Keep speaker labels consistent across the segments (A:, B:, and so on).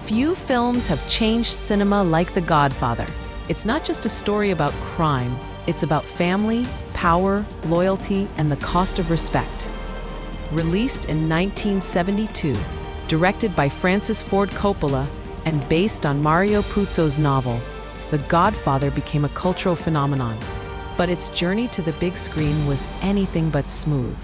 A: Few films have changed cinema like The Godfather. It's not just a story about crime, it's about family, power, loyalty, and the cost of respect. Released in 1972, directed by Francis Ford Coppola, and based on Mario Puzo's novel, The Godfather became a cultural phenomenon. But its journey to the big screen was anything but smooth.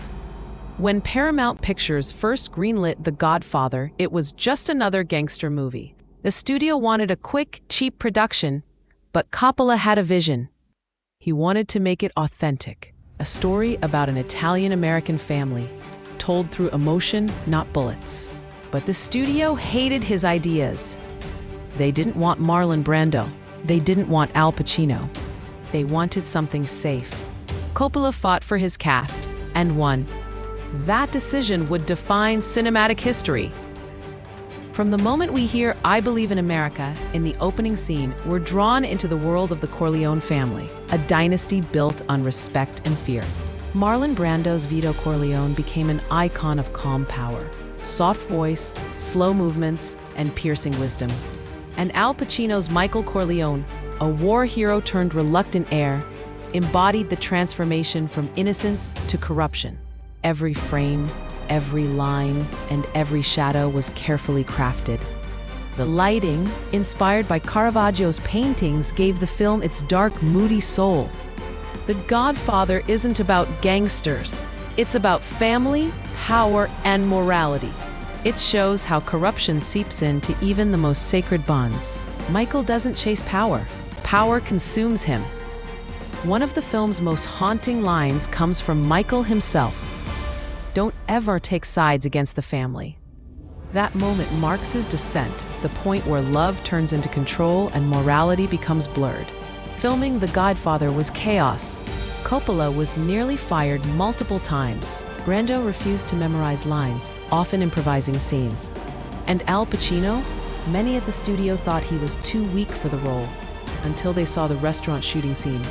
A: When Paramount Pictures first greenlit The Godfather, it was just another gangster movie. The studio wanted a quick, cheap production, but Coppola had a vision. He wanted to make it authentic, a story about an Italian-American family, told through emotion, not bullets. But the studio hated his ideas. They didn't want Marlon Brando. They didn't want Al Pacino. They wanted something safe. Coppola fought for his cast and won. That decision would define cinematic history. From the moment we hear "I Believe in America" in the opening scene, we're drawn into the world of the Corleone family, a dynasty built on respect and fear. Marlon Brando's Vito Corleone became an icon of calm power, soft voice, slow movements, and piercing wisdom. And Al Pacino's Michael Corleone, a war hero turned reluctant heir, embodied the transformation from innocence to corruption. Every frame, every line, and every shadow was carefully crafted. The lighting, inspired by Caravaggio's paintings, gave the film its dark, moody soul. The Godfather isn't about gangsters. It's about family, power, and morality. It shows how corruption seeps into even the most sacred bonds. Michael doesn't chase power. Power consumes him. One of the film's most haunting lines comes from Michael himself. "Don't ever take sides against the family." That moment marks his descent, the point where love turns into control and morality becomes blurred. Filming The Godfather was chaos. Coppola was nearly fired multiple times. Brando refused to memorize lines, often improvising scenes. And Al Pacino? Many at the studio thought he was too weak for the role, until they saw the restaurant shooting scene.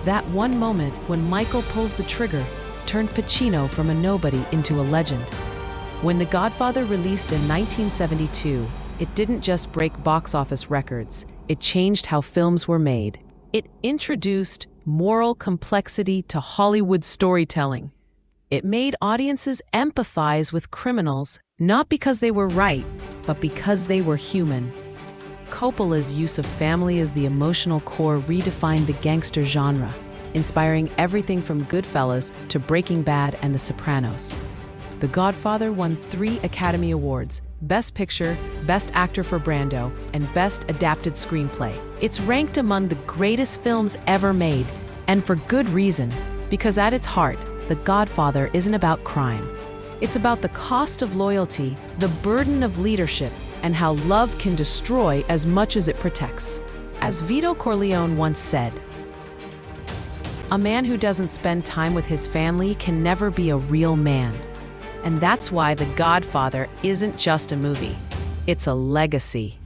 A: That one moment when Michael pulls the trigger turned Pacino from a nobody into a legend. When The Godfather released in 1972, it didn't just break box office records, it changed how films were made. It introduced moral complexity to Hollywood storytelling. It made audiences empathize with criminals, not because they were right, but because they were human. Coppola's use of family as the emotional core redefined the gangster genre, inspiring everything from Goodfellas to Breaking Bad and The Sopranos. The Godfather won 3 Academy Awards: Best Picture, Best Actor for Brando, and Best Adapted Screenplay. It's ranked among the greatest films ever made, and for good reason, because at its heart, The Godfather isn't about crime. It's about the cost of loyalty, the burden of leadership, and how love can destroy as much as it protects. As Vito Corleone once said, "A man who doesn't spend time with his family can never be a real man." And that's why The Godfather isn't just a movie. It's a legacy.